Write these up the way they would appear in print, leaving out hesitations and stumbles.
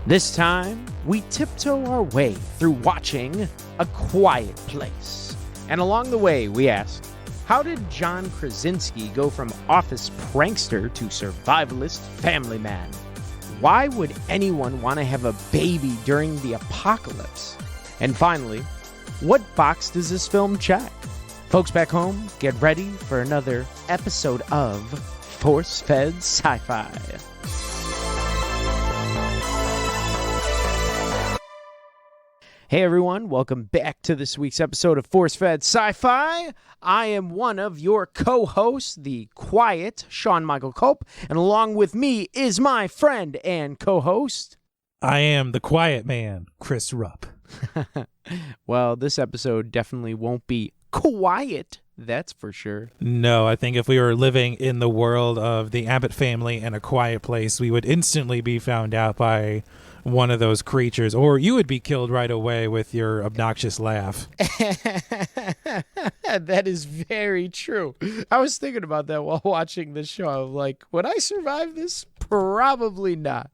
This time, we tiptoe our way through watching A Quiet Place. And along the way, we ask, how did John Krasinski go from office prankster to survivalist family man? Why would anyone want to have a baby during the apocalypse? And finally, what box does this film check? Folks back home, get ready for another episode of Force-Fed Sci-Fi. Hey everyone, welcome back to this week's episode of Force-Fed Sci-Fi. I am one of your co-hosts, the quiet Sean Michael Cope, and along with me is my friend and co-host. I am the quiet man, Chris Rupp. Well, this episode definitely won't be quiet, that's for sure. No, I think if we were living in the world of the Abbott family and A Quiet Place, we would instantly be found out by one of those creatures, or you would be killed right away with your obnoxious laugh. That is very true. I was thinking about that while watching the show. I'm like, would I survive this? Probably not.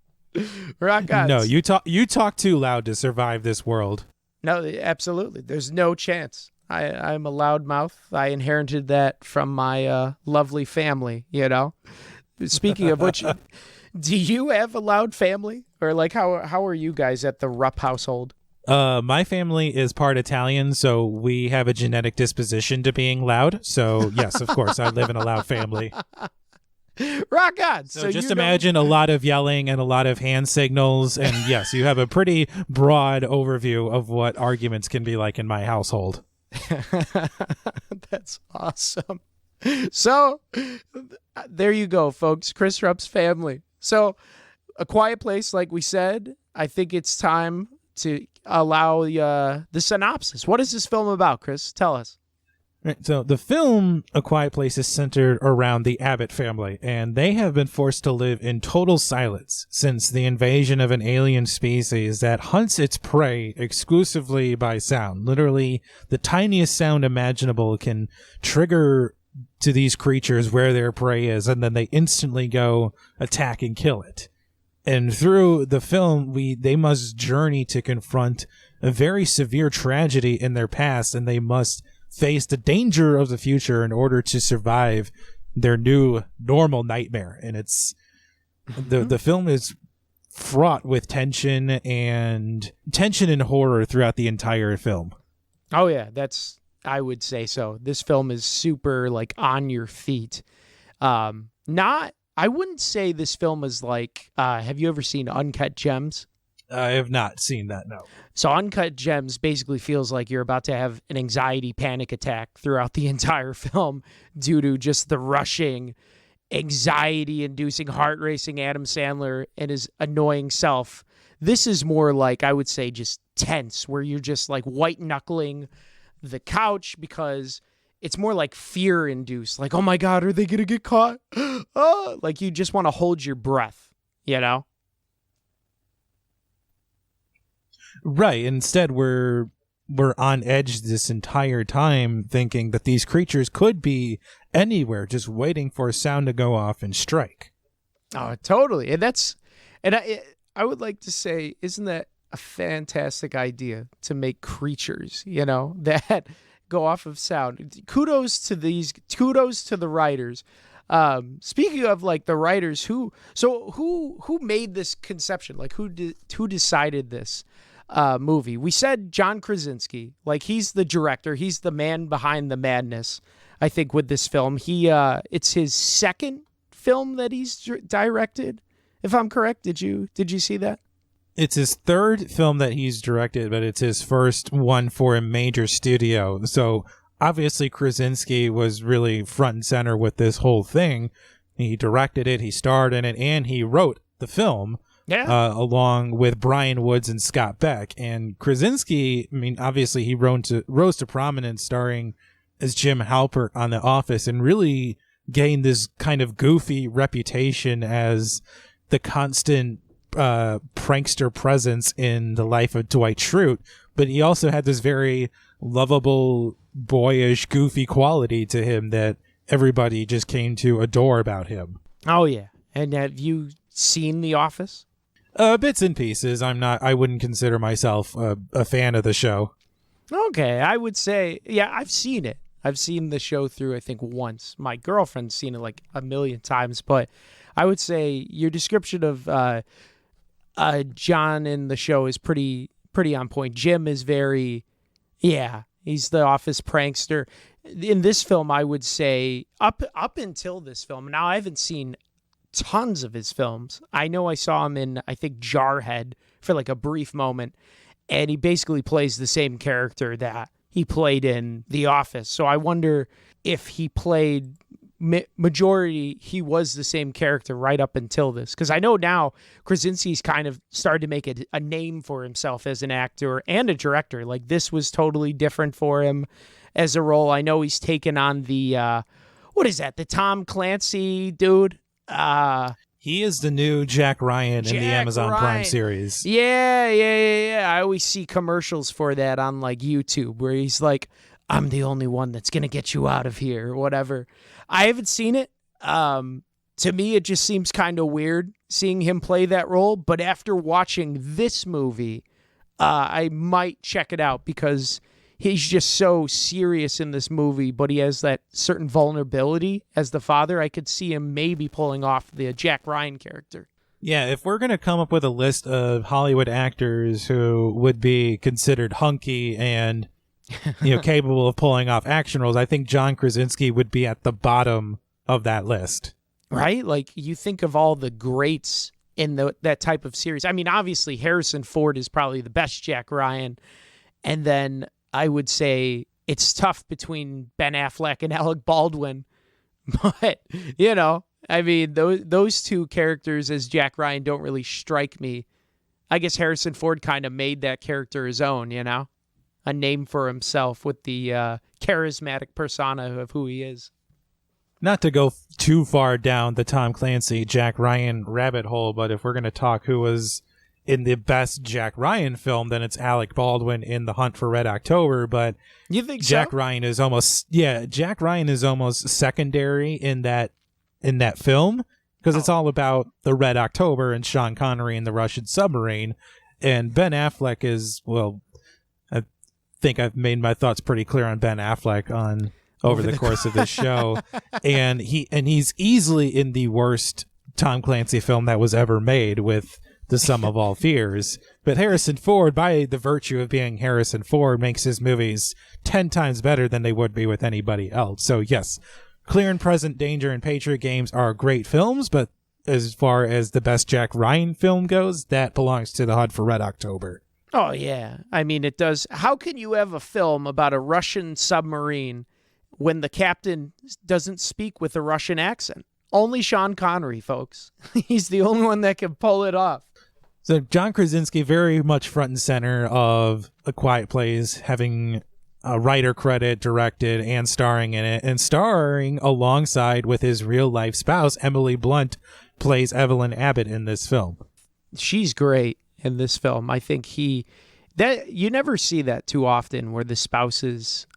Rock odds. No, you talk too loud to survive this world. No, absolutely. There's no chance. I'm a loud mouth. I inherited that from my lovely family, you know. Speaking of which, do you have a loud family? Or like how are you guys at the Rupp household? My family is part Italian, so we have a genetic disposition to being loud. So yes, of course, I live in a loud family. Rock on. So just imagine a lot of yelling and a lot of hand signals, and yes, you have a pretty broad overview of what arguments can be like in my household. That's awesome. So there you go, folks. Chris Rupp's family. So A Quiet Place, like we said, I think it's time to allow the synopsis. What is this film about, Chris? Tell us. Right, so the film A Quiet Place is centered around the Abbott family, and they have been forced to live in total silence since the invasion of an alien species that hunts its prey exclusively by sound. Literally, the tiniest sound imaginable can trigger to these creatures where their prey is, and then they instantly go attack and kill it. And through the film, they must journey to confront a very severe tragedy in their past, and they must face the danger of the future in order to survive their new normal nightmare. And it's the film is fraught with tension and horror throughout the entire film. Oh yeah, I would say so. This film is super like on your feet. I wouldn't say this film is like, have you ever seen Uncut Gems? I have not seen that, no. So Uncut Gems basically feels like you're about to have an anxiety panic attack throughout the entire film due to just the rushing, anxiety-inducing, heart-racing Adam Sandler and his annoying self. This is more like, I would say, just tense, where you're just like white-knuckling the couch because it's more like fear-induced. Like, oh my God, are they going to get caught? Oh, like you just want to hold your breath, you know? Right. Instead, we're on edge this entire time thinking that these creatures could be anywhere, just waiting for a sound to go off and strike. Oh, totally. And I would like to say, isn't that a fantastic idea to make creatures, you know, that go off of sound? Kudos to the writers. Speaking of like the writers, who made this conception? Like who decided this movie? We said John Krasinski, like he's the director, he's the man behind the madness. I think with this film, it's his second film that he's directed, if I'm correct. Did you see that? It's his third film that he's directed, but it's his first one for a major studio. So obviously Krasinski was really front and center with this whole thing. He directed it, he starred in it, and he wrote the film. Yeah. Along with Brian Woods and Scott Beck. And Krasinski, I mean, obviously he rose to prominence starring as Jim Halpert on The Office and really gained this kind of goofy reputation as the constant prankster presence in the life of Dwight Schrute. But he also had this very lovable, boyish, goofy quality to him that everybody just came to adore about him. Oh, yeah. And have you seen The Office? Bits and pieces. I wouldn't consider myself a fan of the show. Okay, I would say, yeah, I've seen it. I've seen the show through, I think, once. My girlfriend's seen it like a million times, but I would say your description of John in the show is pretty on point. Jim is very, yeah, he's the office prankster. In this film, I would say up until this film. Now I haven't seen tons of his films. I know I saw him in, I think, Jarhead for like a brief moment, and he basically plays the same character that he played in The Office. So I wonder if he played majority, he was the same character right up until this. Because I know now Krasinski's kind of started to make a name for himself as an actor and a director. Like, this was totally different for him as a role. I know he's taken on the, what is that? The Tom Clancy dude? He is the new Jack Ryan in the Amazon Prime series. Yeah. I always see commercials for that on like YouTube where he's like, I'm the only one that's going to get you out of here or whatever. I haven't seen it. To me, it just seems kind of weird seeing him play that role. But after watching this movie, I might check it out because he's just so serious in this movie, but he has that certain vulnerability as the father. I could see him maybe pulling off the Jack Ryan character. Yeah, if we're going to come up with a list of Hollywood actors who would be considered hunky and capable of pulling off action roles, I think John Krasinski would be at the bottom of that list. Right? Like, you think of all the greats in that type of series. I mean, obviously, Harrison Ford is probably the best Jack Ryan. And then I would say it's tough between Ben Affleck and Alec Baldwin. But, I mean, those two characters as Jack Ryan don't really strike me. I guess Harrison Ford kind of made that character his own, a name for himself with the charismatic persona of who he is. Not to go too far down the Tom Clancy, Jack Ryan rabbit hole, but if we're going to talk who was in the best Jack Ryan film, then it's Alec Baldwin in The Hunt for Red October. But you think Jack so? Ryan is Jack Ryan is almost secondary in that film because it's all about the Red October and Sean Connery and the Russian submarine. And Ben Affleck is, well, I think I've made my thoughts pretty clear on Ben Affleck over the course of this show. And he's easily in the worst Tom Clancy film that was ever made with The Sum of All Fears. But Harrison Ford, by the virtue of being Harrison Ford, makes his movies 10 times better than they would be with anybody else. So yes, Clear and Present Danger and Patriot Games are great films, but as far as the best Jack Ryan film goes, that belongs to The Hunt for Red October. Oh, yeah. I mean, it does. How can you have a film about a Russian submarine when the captain doesn't speak with a Russian accent? Only Sean Connery, folks. He's the only one that can pull it off. So John Krasinski very much front and center of A Quiet Place, having a writer credit, directed, and starring in it, and starring alongside with his real-life spouse. Emily Blunt plays Evelyn Abbott in this film. She's great in this film. I think you never see that too often where the spouses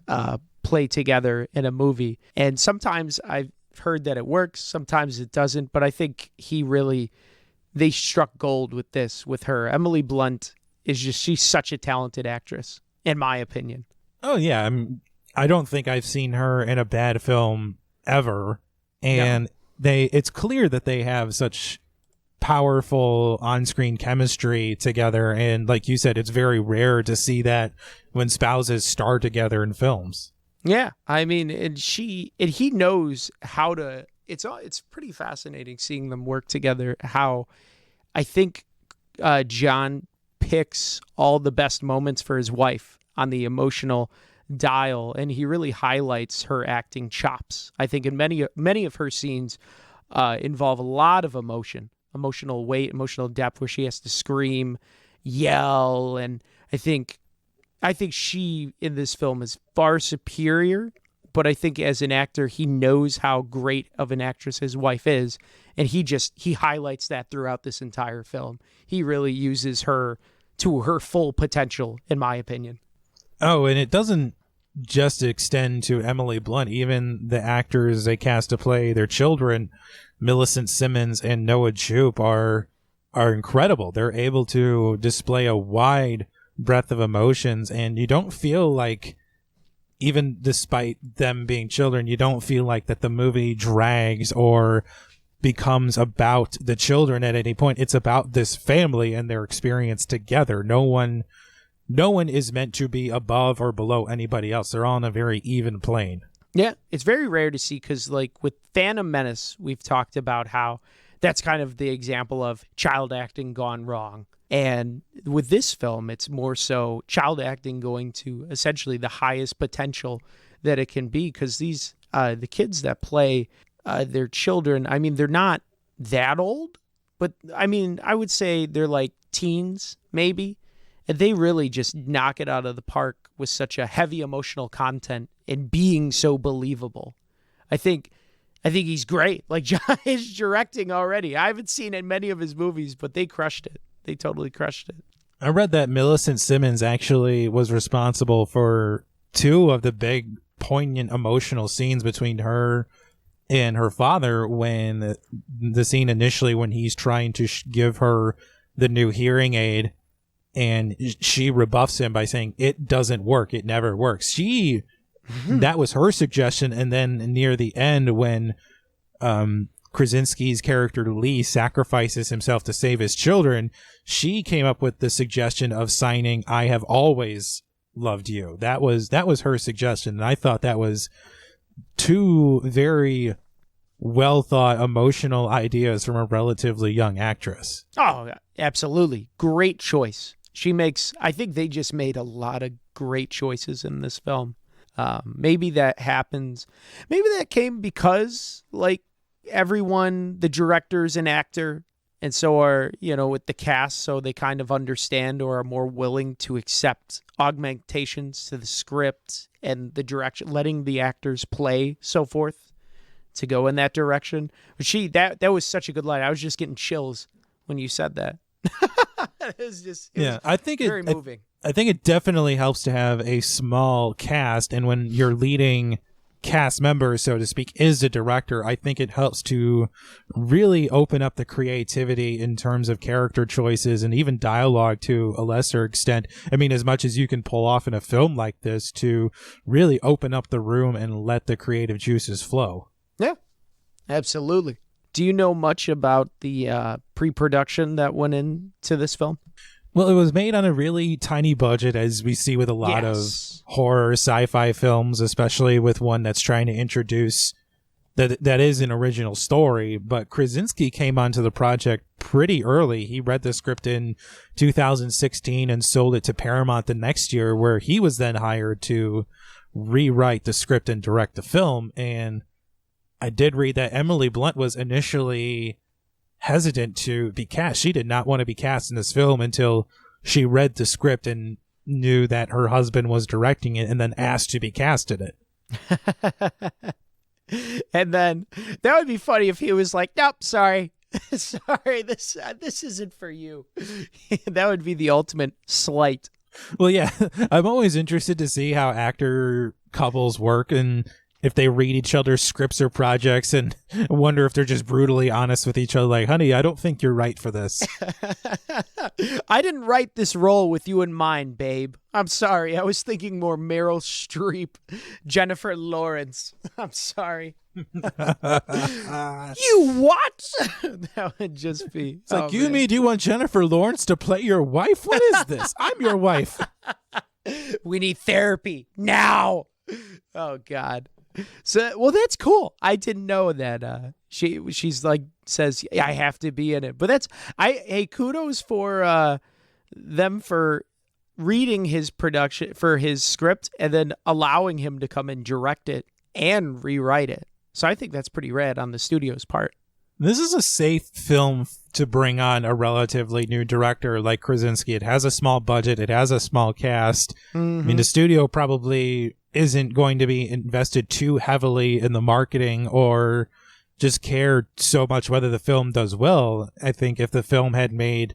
play together in a movie. And sometimes I've heard that it works, sometimes it doesn't, but I think they struck gold with this, with her. Emily Blunt she's such a talented actress, in my opinion. Oh, yeah. I don't think I've seen her in a bad film ever. And it's clear that they have such powerful on-screen chemistry together. And like you said, it's very rare to see that when spouses star together in films. Yeah. I mean, and he knows how to, it's pretty fascinating seeing them work together. How I think John picks all the best moments for his wife on the emotional dial, and he really highlights her acting chops. I think in many of her scenes involve a lot of emotional weight, emotional depth, where she has to scream, yell, and I think she in this film is far superior. But I think as an actor, he knows how great of an actress his wife is, and he highlights that throughout this entire film. He really uses her to her full potential, in my opinion. Oh, and it doesn't just extend to Emily Blunt. Even the actors they cast to play their children, Millicent Simmons and Noah Jupe, are are incredible. They're able to display a wide breadth of emotions, and you don't feel like, even despite them being children, you don't feel like that the movie drags or becomes about the children at any point. It's about this family and their experience together. No one is meant to be above or below anybody else. They're all on a very even plane. Yeah, it's very rare to see, because like with Phantom Menace, we've talked about how that's kind of the example of child acting gone wrong. And with this film, it's more so child acting going to essentially the highest potential that it can be, because these the kids that play their children, I mean, they're not that old, but I mean, I would say they're like teens maybe, and they really just knock it out of the park with such a heavy emotional content and being so believable. I think he's great. Like, John is directing already. I haven't seen many of his movies, but they crushed it. They totally crushed it. I read that Millicent Simmons actually was responsible for 2 of the big, poignant, emotional scenes between her and her father, when the scene initially when he's trying to give her the new hearing aid, and she rebuffs him by saying, "It doesn't work. It never works." That was her suggestion. And then near the end, when Krasinski's character Lee sacrifices himself to save his children, she came up with the suggestion of signing "I have always loved you." That was her suggestion, and I thought that was 2 very well thought emotional ideas from a relatively young actress. Oh, absolutely. Great choice. I think they just made a lot of great choices in this film. Maybe that happens. Maybe that came because, like, everyone, the director's an actor, and so are, with the cast, so they kind of understand or are more willing to accept augmentations to the script and the direction, letting the actors play, so forth, to go in that direction. But that was such a good line. I was just getting chills when you said that. I think very moving. I think it definitely helps to have a small cast, and when your leading cast member, so to speak, is the director, I think it helps to really open up the creativity in terms of character choices and even dialogue to a lesser extent. I mean, as much as you can pull off in a film like this, to really open up the room and let the creative juices flow. Yeah, absolutely. Do you know much about the pre-production that went into this film? Well, it was made on a really tiny budget, as we see with a lot of horror sci-fi films, especially with one that's trying to introduce that is an original story. But Krasinski came onto the project pretty early. He read the script in 2016 and sold it to Paramount the next year, where he was then hired to rewrite the script and direct the film. And I did read that Emily Blunt was initially hesitant to be cast. She did not want to be cast in this film until she read the script and knew that her husband was directing it, and then asked to be cast in it. And then that would be funny if he was like, "Nope, sorry, sorry, this isn't for you." That would be the ultimate slight. Well, yeah, I'm always interested to see how actor couples work, and if they read each other's scripts or projects, and wonder if they're just brutally honest with each other, like, "Honey, I don't think you're right for this." I didn't write this role with you in mind, babe. I'm sorry. I was thinking more Meryl Streep, Jennifer Lawrence. I'm sorry. You what? That would just be... It's like, you mean you want Jennifer Lawrence to play your wife? What is this? I'm your wife. We need therapy now. Oh, God. So, well, that's cool. I didn't know that she's like, says, "Yeah, I have to be in it." But hey, kudos for them for reading his production, for his script, and then allowing him to come and direct it and rewrite it. So I think that's pretty rad on the studio's part. This is a safe film to bring on a relatively new director like Krasinski. It has a small budget. It has a small cast. Mm-hmm. I mean, the studio probably isn't going to be invested too heavily in the marketing or just care so much whether the film does well. I think if the film had made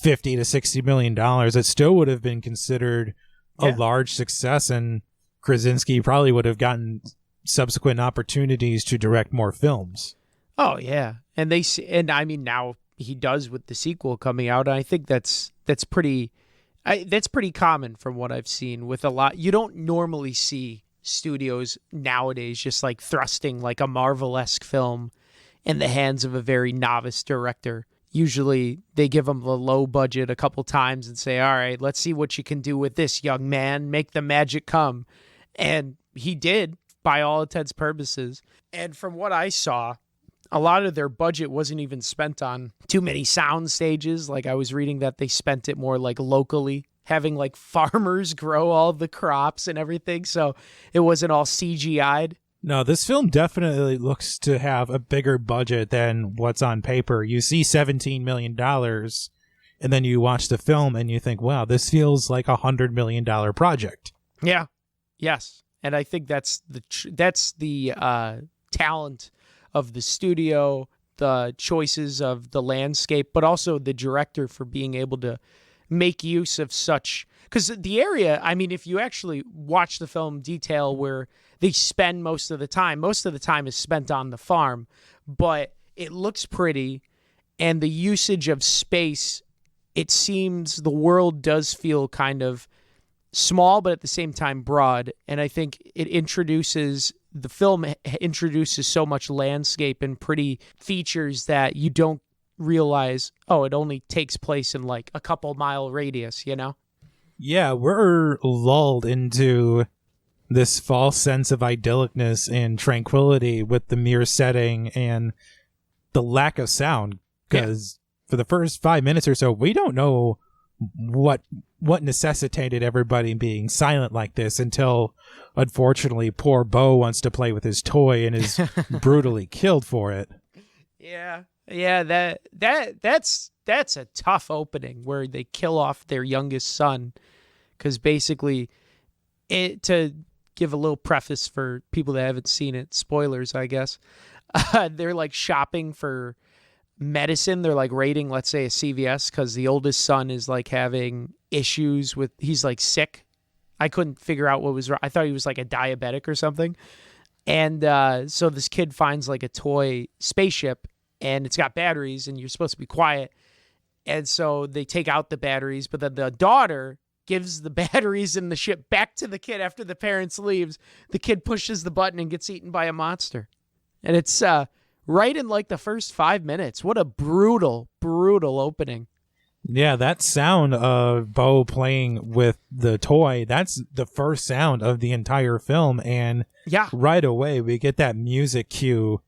$50 to $60 million, it still would have been considered a large success, and Krasinski probably would have gotten subsequent opportunities to direct more films. Oh yeah, and I mean, now he does with the sequel coming out. And I think that's pretty common from what I've seen with a lot. You don't normally see studios nowadays just like thrusting like a Marvel-esque film in the hands of a very novice director. Usually they give them the low budget a couple times and say, all right, let's see what you can do with this, young man. Make the magic come. And he did, by all intents and purposes. And from what I saw, a lot of their budget wasn't even spent on too many sound stages. Like I was reading that they spent it more like locally, having like farmers grow all the crops and everything. So it wasn't all CGI'd. No, this film definitely looks to have a bigger budget than what's on paper. You see $17 million, and then you watch the film and you think, wow, this feels like $100 million project. Yeah. Yes. And I think that's the talent of the studio, the choices of the landscape, but also the director for being able to make use of such, because the area, I mean, if you actually watch the film detail where they spend most of the time is spent on the farm, but it looks pretty, and the usage of space, it seems the world does feel kind of small, but at the same time broad. And I think the film introduces so much landscape and pretty features that you don't realize, it only takes place in like a couple mile radius, you know? Yeah, we're lulled into this false sense of idyllicness and tranquility with the mere setting and the lack of sound. Because for the first 5 minutes or so, we don't know what necessitated everybody being silent like this until, unfortunately, poor Bo wants to play with his toy and is brutally killed for it. Yeah, that's a tough opening where they kill off their youngest son, because basically, to give a little preface for people that haven't seen it, spoilers, I guess, they're like shopping for medicine. They're like raiding, let's say, a CVS, because the oldest son is like having issues with, he's like sick. I couldn't figure out what was wrong. I thought he was like a diabetic or something. And so this kid finds like a toy spaceship, and it's got batteries, and you're supposed to be quiet. And so they take out the batteries, but then the daughter gives the batteries in the ship back to the kid after the parents leaves. The kid pushes the button and gets eaten by a monster. And it's right in like the first 5 minutes. What a brutal, brutal opening. Yeah, that sound of Bo playing with the toy, that's the first sound of the entire film. And right away, we get that music cue,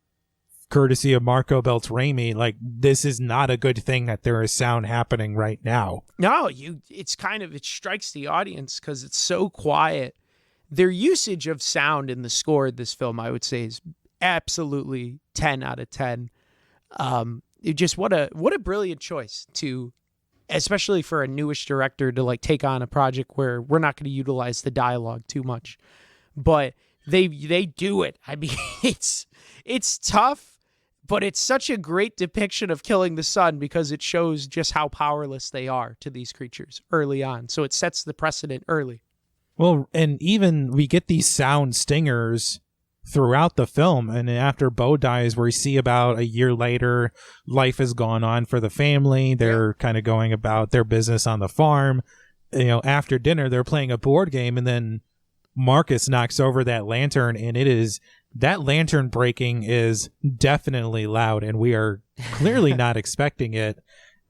courtesy of Marco Beltrami. Like, this is not a good thing that there is sound happening right now. No, it strikes the audience because it's so quiet. Their usage of sound in the score of this film, I would say, is absolutely 10 out of 10. What a brilliant choice to, especially for a newish director, to like take on a project where we're not going to utilize the dialogue too much, but they do it. I mean, it's tough, but it's such a great depiction of killing the son because it shows just how powerless they are to these creatures early on. So it sets the precedent early. Well, and even we get these sound stingers throughout the film, and after Bo dies, we see about a year later, life has gone on for the family. They're kind of going about their business on the farm. You know, after dinner, they're playing a board game, and then Marcus knocks over that lantern, and that lantern breaking is definitely loud, and we are clearly not expecting it.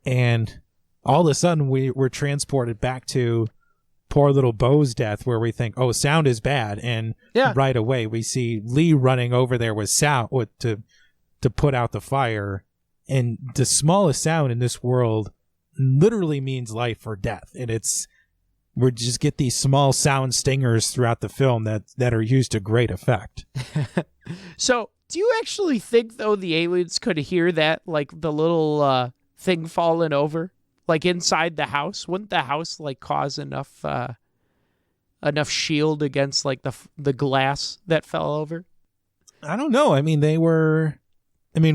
And all of a sudden, we're transported back to poor little Bo's death, where we think, oh, sound is bad, and right away we see Lee running over there with sound to put out the fire. And the smallest sound in this world literally means life or death, and we just get these small sound stingers throughout the film that are used to great effect. So, do you actually think, though, the aliens could hear that, like the little thing falling over, like inside the house? Wouldn't the house like cause enough shield against like the glass that fell over? I don't know. I mean,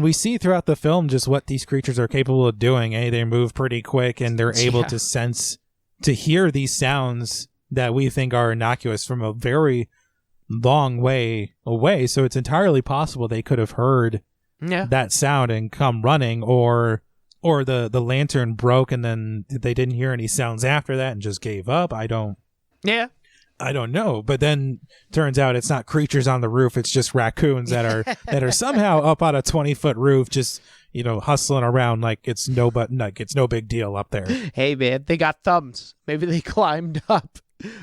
we see throughout the film just what these creatures are capable of doing. They move pretty quick, and they're able to hear these sounds that we think are innocuous from a very long way away. So it's entirely possible they could have heard that sound and come running, or or the lantern broke and then they didn't hear any sounds after that and just gave up. I don't know. But then turns out it's not creatures on the roof. It's just raccoons that are somehow up on a 20-foot roof, just, hustling around like it's no big deal up there. Hey, man, they got thumbs. Maybe they climbed up.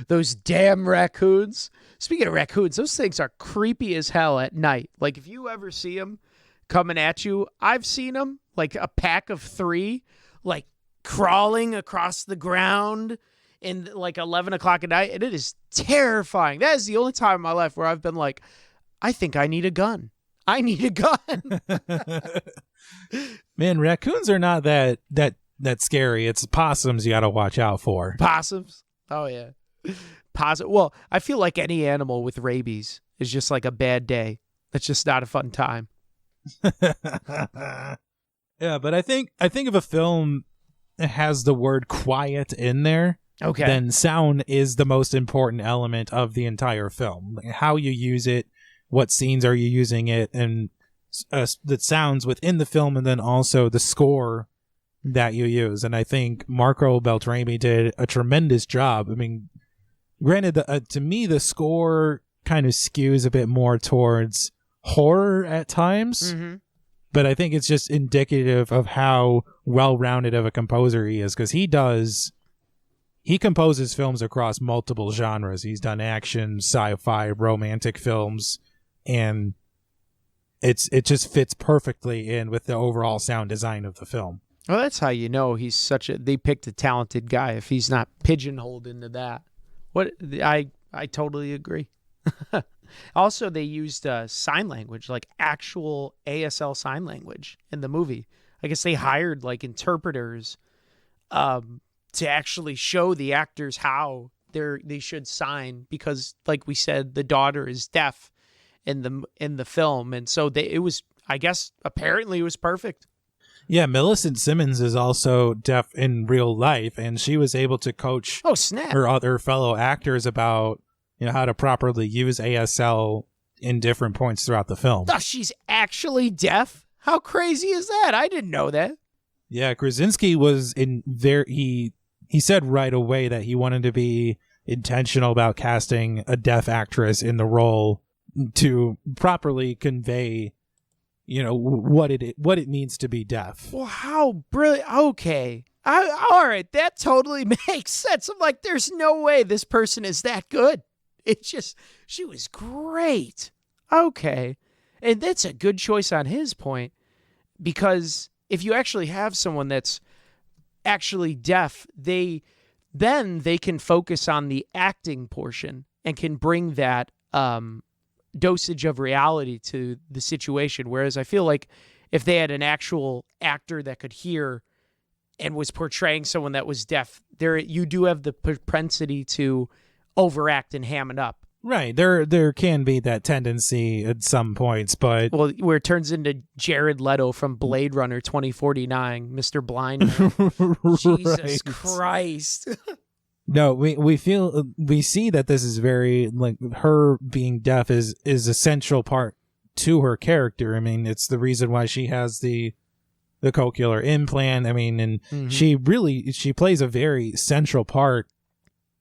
Those damn raccoons. Speaking of raccoons, those things are creepy as hell at night. Like, if you ever see them coming at you, I've seen them, like a pack of 3, like crawling across the ground in like 11 o'clock at night, and it is terrifying. That is the only time in my life where I've been like, I think I need a gun. I need a gun. Man, raccoons are not that scary. It's possums you got to watch out for. Possums? Oh, yeah. Well, I feel like any animal with rabies is just like a bad day. It's just not a fun time. Yeah, but I think if a film has the word quiet in there, okay, then sound is the most important element of the entire film. Like how you use it, what scenes are you using it, and the sounds within the film, and then also the score that you use. And I think Marco Beltrami did a tremendous job. I mean, granted, to me, the score kind of skews a bit more towards horror at times. Mm-hmm. But I think it's just indicative of how well-rounded of a composer he is, because he composes films across multiple genres. He's done action, sci-fi, romantic films, and it just fits perfectly in with the overall sound design of the film. Well, that's how you know they picked a talented guy if he's not pigeonholed into that. I totally agree. Also, they used sign language, like actual ASL sign language in the movie. I guess they hired like interpreters to actually show the actors how they should sign, because, like we said, the daughter is deaf in the film, and so apparently it was perfect. Yeah, Millicent Simmons is also deaf in real life, and she was able to coach her other fellow actors about how to properly use ASL in different points throughout the film. Oh, she's actually deaf? How crazy is that? I didn't know that. Yeah, Krasinski was he said right away that he wanted to be intentional about casting a deaf actress in the role to properly convey, what it means to be deaf. Well, how brilliant. Okay. All right, that totally makes sense. I'm like, there's no way this person is that good. It's just, she was great. Okay. And that's a good choice on his point, because if you actually have someone that's actually deaf, then they can focus on the acting portion and can bring that dosage of reality to the situation. Whereas I feel like if they had an actual actor that could hear and was portraying someone that was deaf, you do have the propensity to overact and ham it up. Right. There can be that tendency at some points, but where it turns into Jared Leto from Blade Runner 2049, Mr. Blind Man. Jesus Christ. No, we see that this is very, like, her being deaf is a central part to her character. I mean, it's the reason why she has the cochlear implant. I mean, and she plays a very central part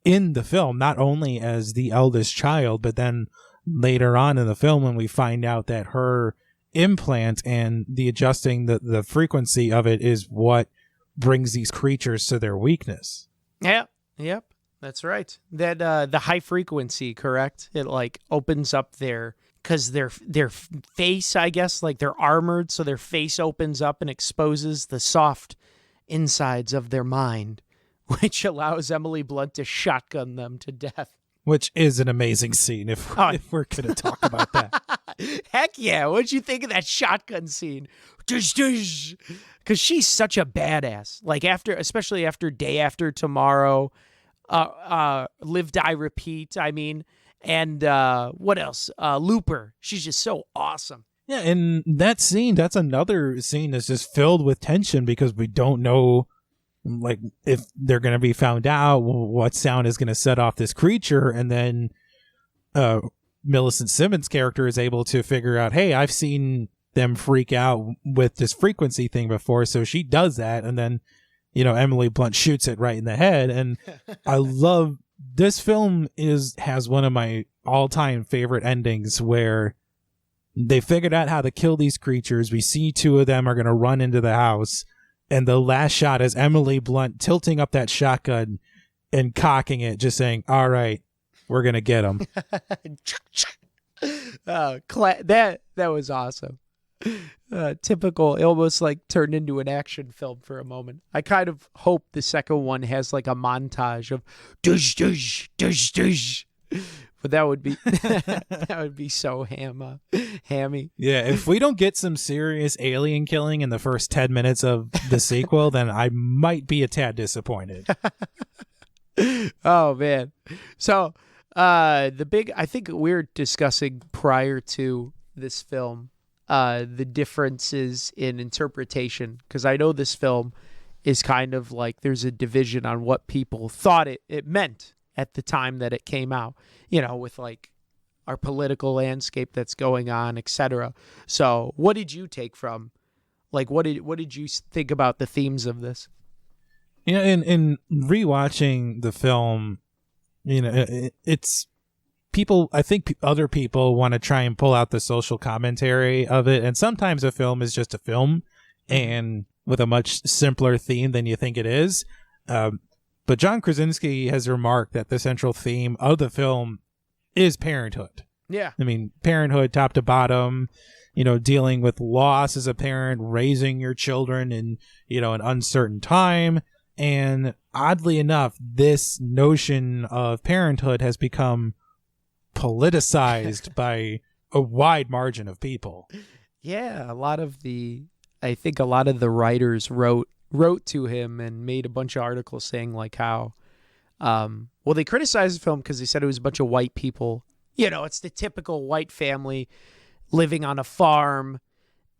in the film, not only as the eldest child, but then later on in the film when we find out that her implant and the adjusting the frequency of it is what brings these creatures to their weakness. Yeah. Yep. That's right. That the high frequency, correct? It like opens up because their face, I guess, like they're armored, so their face opens up and exposes the soft insides of their mind, which allows Emily Blunt to shotgun them to death. Which is an amazing scene if we're going to talk about that. Heck yeah. What'd you think of that shotgun scene? Because she's such a badass. Like especially after Day After Tomorrow, Live, Die, Repeat, I mean, and what else? Looper. She's just so awesome. Yeah, and that scene, that's another scene that's just filled with tension because we don't know, like, if they're going to be found out, what sound is going to set off this creature, and then Millicent Simmons' character is able to figure out, hey, I've seen them freak out with this frequency thing before. So she does that, and then, Emily Blunt shoots it right in the head. And I love this film has one of my all-time favorite endings where they figured out how to kill these creatures. We see two of them are going to run into the house, and the last shot is Emily Blunt tilting up that shotgun and cocking it, just saying, "All right, we're going to get them." That was awesome. Typical. It almost like turned into an action film for a moment. I kind of hope the second one has like a montage of dush dush dush dush, but that would be that would be so hammy. Yeah, if we don't get some serious alien killing in the first 10 minutes of the sequel, then I might be a tad disappointed. Oh man. So I think we're discussing prior to this film the differences in interpretation, because I know this film is kind of like there's a division on what people thought it meant at the time that it came out, with like our political landscape that's going on, etc. So what did you take from, like, what did you think about the themes of this? In rewatching the film, it's people, I think other people want to try and pull out the social commentary of it. And sometimes a film is just a film and with a much simpler theme than you think it is. But John Krasinski has remarked that the central theme of the film is parenthood. Yeah. I mean, parenthood top to bottom, dealing with loss as a parent, raising your children in, an uncertain time. And oddly enough, this notion of parenthood has become politicized by a wide margin of people. Yeah, I think a lot of the writers wrote to him and made a bunch of articles saying like how, they criticized the film because they said it was a bunch of white people. It's the typical white family living on a farm,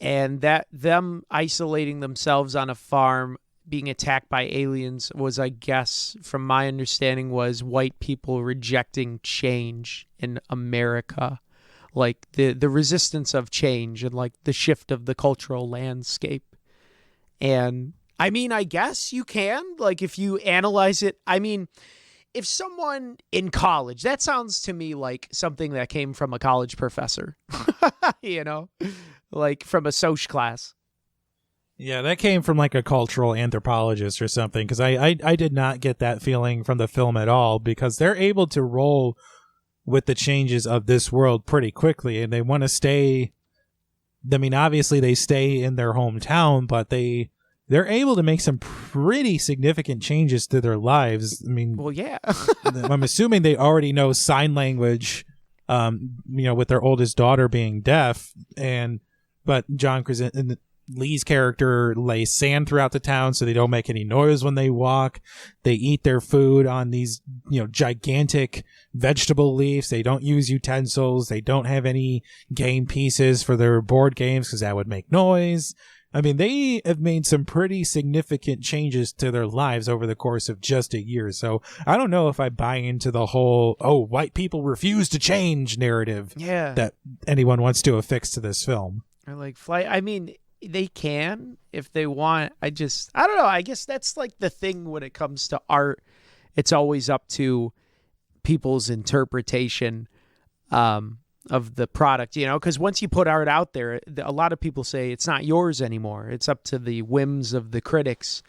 and that them isolating themselves on a farm, being attacked by aliens was, I guess, from my understanding, was white people rejecting change in America, like the resistance of change and like the shift of the cultural landscape. And I mean, I guess you can, like, if you analyze it, I mean, if someone in college, that sounds to me like something that came from a college professor, like from a soc class. Yeah, that came from like a cultural anthropologist or something, because I did not get that feeling from the film at all, because they're able to roll with the changes of this world pretty quickly, and they want to stay. I mean, obviously they stay in their hometown, but they're able to make some pretty significant changes to their lives. I mean, well, yeah. I'm assuming they already know sign language, with their oldest daughter being deaf, but John Krasinski, Lee's character lays sand throughout the town so they don't make any noise when they walk. They eat their food on these, gigantic vegetable leaves. They don't use utensils. They don't have any game pieces for their board games because that would make noise. I mean, they have made some pretty significant changes to their lives over the course of just a year. So I don't know if I buy into the whole, white people refuse to change narrative that anyone wants to affix to this film. Or like flight. I mean, they can if they want. I don't know. I guess that's like the thing when it comes to art. It's always up to people's interpretation of the product, because once you put art out there, a lot of people say it's not yours anymore. It's up to the whims of the critics.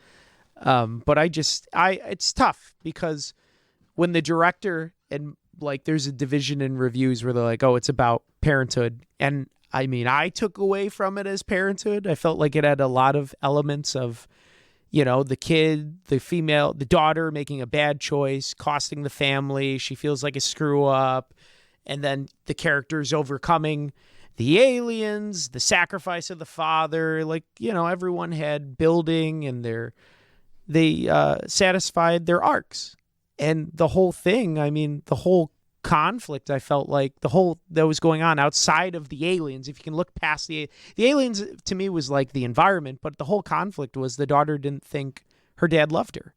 But it's tough because when the director and like there's a division in reviews where they're like, oh, it's about parenthood. And I mean, I took away from it as parenthood. I felt like it had a lot of elements of, the kid, the female, the daughter making a bad choice, costing the family. She feels like a screw up. And then the characters overcoming the aliens, the sacrifice of the father. Like, everyone had building and they satisfied their arcs. And the whole thing, I mean, the whole conflict, I felt like that was going on outside of the aliens. If you can look past the aliens, to me was like the environment, but the whole conflict was the daughter didn't think her dad loved her,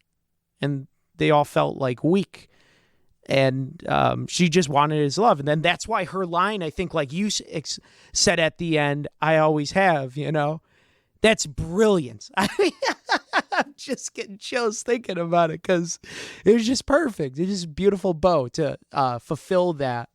and they all felt like weak and she just wanted his love. And then that's why her line, I think, like you said at the end, "I always have," that's brilliant. I mean, I'm just getting chills thinking about it because it was just perfect. It's just a beautiful bow to fulfill that,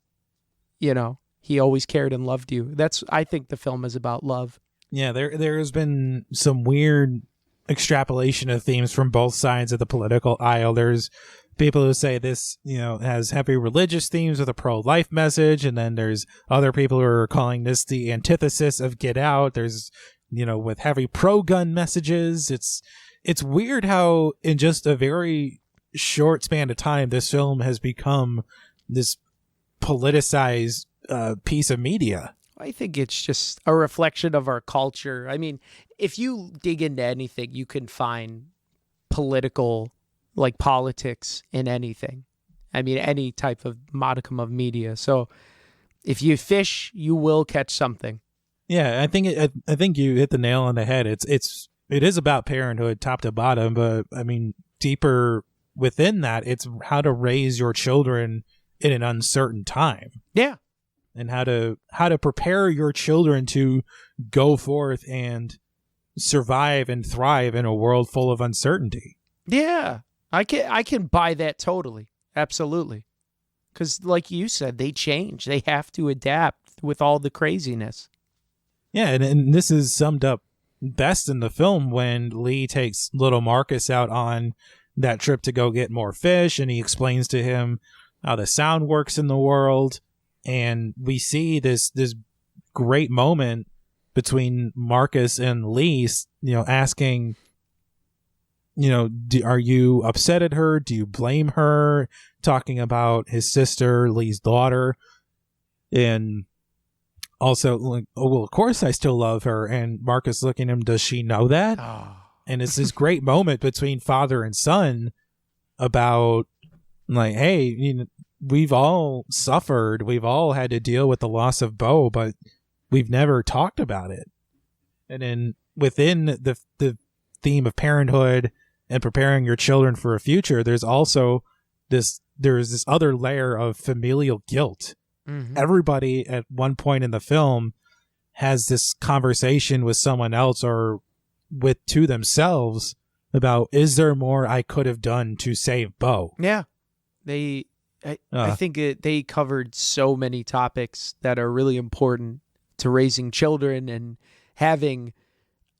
he always cared and loved you. I think the film is about love. Yeah, there has been some weird extrapolation of themes from both sides of the political aisle. There's people who say this, has heavy religious themes with a pro-life message, and then there's other people who are calling this the antithesis of Get Out. There's, with heavy pro-gun messages. It's weird how in just a very short span of time, this film has become this politicized piece of media. I think it's just a reflection of our culture. I mean, if you dig into anything, you can find political, like politics in anything. I mean, any type of modicum of media. So if you fish, you will catch something. Yeah, I think you hit the nail on the head. It is about parenthood, top to bottom, but I mean, deeper within that, it's how to raise your children in an uncertain time. Yeah. And how to prepare your children to go forth and survive and thrive in a world full of uncertainty. Yeah, I can buy that totally, absolutely, because like you said, they change. They have to adapt with all the craziness. Yeah, and this is summed up best in the film when Lee takes little Marcus out on that trip to go get more fish, and he explains to him how the sound works in the world. And we see this great moment between Marcus and Lee, asking, are you upset at her? Do you blame her? Talking about his sister, Lee's daughter. And also, like, oh, well, of course I still love her. And Marcus looking at him, does she know that? Oh. And it's this great moment between father and son about, like, hey, we've all suffered. We've all had to deal with the loss of Bo, but we've never talked about it. And then within the theme of parenthood and preparing your children for a future, there's this other layer of familial guilt. Mm-hmm. Everybody at one point in the film has this conversation with someone else or to themselves about, is there more I could have done to save Bo? Yeah. I think they covered so many topics that are really important to raising children and having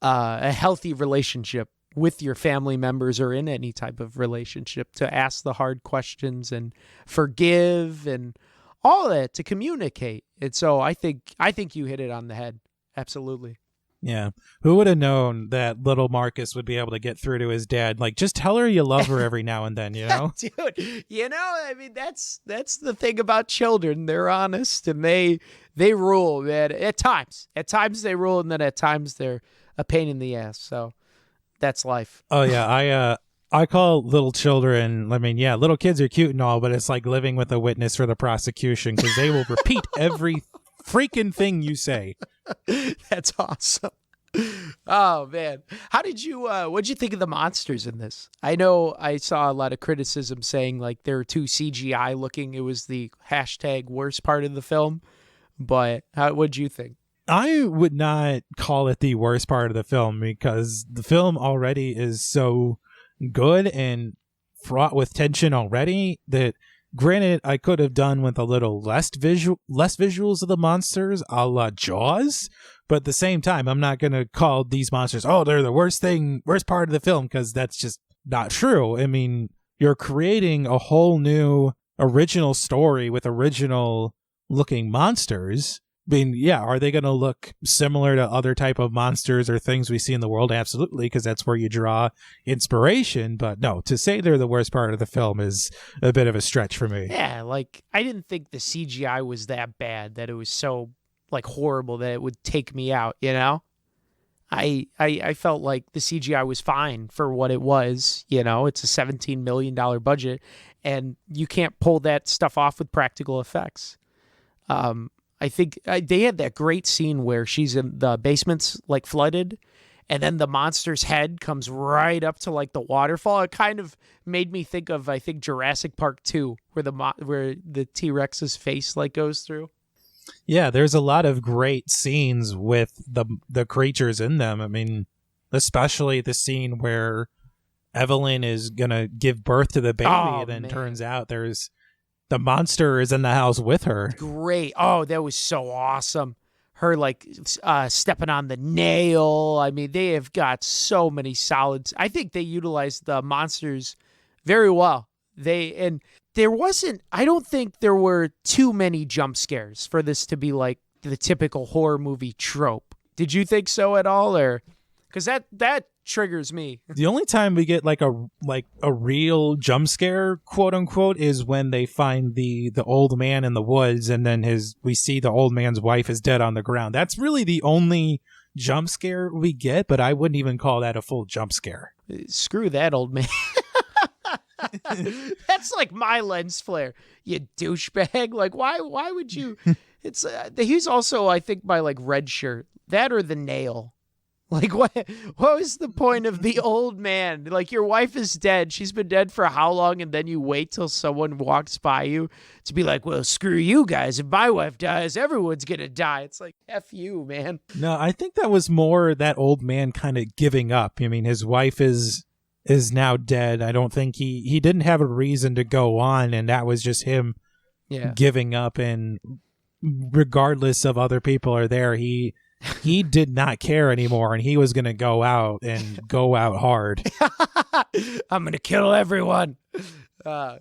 a healthy relationship with your family members or in any type of relationship, to ask the hard questions and forgive and all that, to communicate. And so I think you hit it on the head. Absolutely. Yeah. Who would have known that little Marcus would be able to get through to his dad? Like, just tell her you love her every now and then, Dude, I mean, that's the thing about children. They're honest and they rule, man. At times they rule, and then at times they're a pain in the ass. So that's life. Oh yeah. I call little children, I mean, yeah, little kids are cute and all, but it's like living with a witness for the prosecution, because they will repeat every freaking thing you say. That's awesome. Oh man, what'd you think of the monsters in this? I know I saw a lot of criticism saying like they're too CGI looking. It was the #worst part of the film. But what'd you think? I would not call it the worst part of the film, because the film already is so good and fraught with tension already that, granted, I could have done with a little less visuals of the monsters, a la Jaws. But at the same time, I'm not going to call these monsters, oh, they're the worst part of the film, because that's just not true. I mean, you're creating a whole new original story with original looking monsters. I mean, yeah, are they going to look similar to other type of monsters or things we see in the world? Absolutely, because that's where you draw inspiration. But no, to say they're the worst part of the film is a bit of a stretch for me. Yeah, like, I didn't think the CGI was that bad, that it was so, like, horrible that it would take me out, I felt like the CGI was fine for what it was. It's a $17 million budget, and you can't pull that stuff off with practical effects. I think they had that great scene where she's in the basement's like flooded, and then the monster's head comes right up to like the waterfall. It kind of made me think of, I think, Jurassic Park 2, where the T-Rex's face like goes through. Yeah, there's a lot of great scenes with the creatures in them. I mean, especially the scene where Evelyn is gonna give birth to the baby, and then turns out the monster is in the house with her. Great. Oh, that was so awesome. Her like stepping on the nail. I mean, they have got so many solids. I think they utilized the monsters very well. I don't think there were too many jump scares for this to be like the typical horror movie trope. Did you think so at all, or because that triggers me? The only time we get like a real jump scare, quote unquote, is when they find the old man in the woods, and then we see the old man's wife is dead on the ground. That's really the only jump scare we get, but I wouldn't even call that a full jump scare. Screw that old man. That's like my lens flare, you douchebag. Like, why would you? It's he's also, I think, my like red shirt, that or the nail. Like, what was the point of the old man? Like, your wife is dead. She's been dead for how long? And then you wait till someone walks by you to be like, well, screw you guys. If my wife dies, everyone's going to die. It's like, F you, man. No, I think that was more that old man kind of giving up. I mean, his wife is now dead. I don't think he didn't have a reason to go on, and that was just him giving up. And regardless of other people are there, he did not care anymore, and he was going to go out hard. I'm going to kill everyone.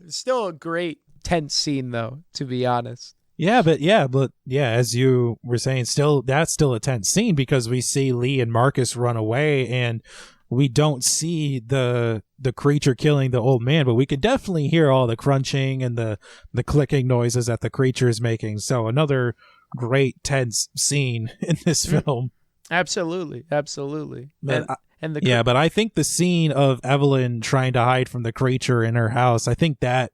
Still a great tense scene, though, to be honest. But as you were saying, that's still a tense scene because we see Lee and Marcus run away, and we don't see the creature killing the old man, but we could definitely hear all the crunching and the clicking noises that the creature is making. So another great tense scene in this film. Absolutely. But but I think the scene of Evelyn trying to hide from the creature in her house, I think that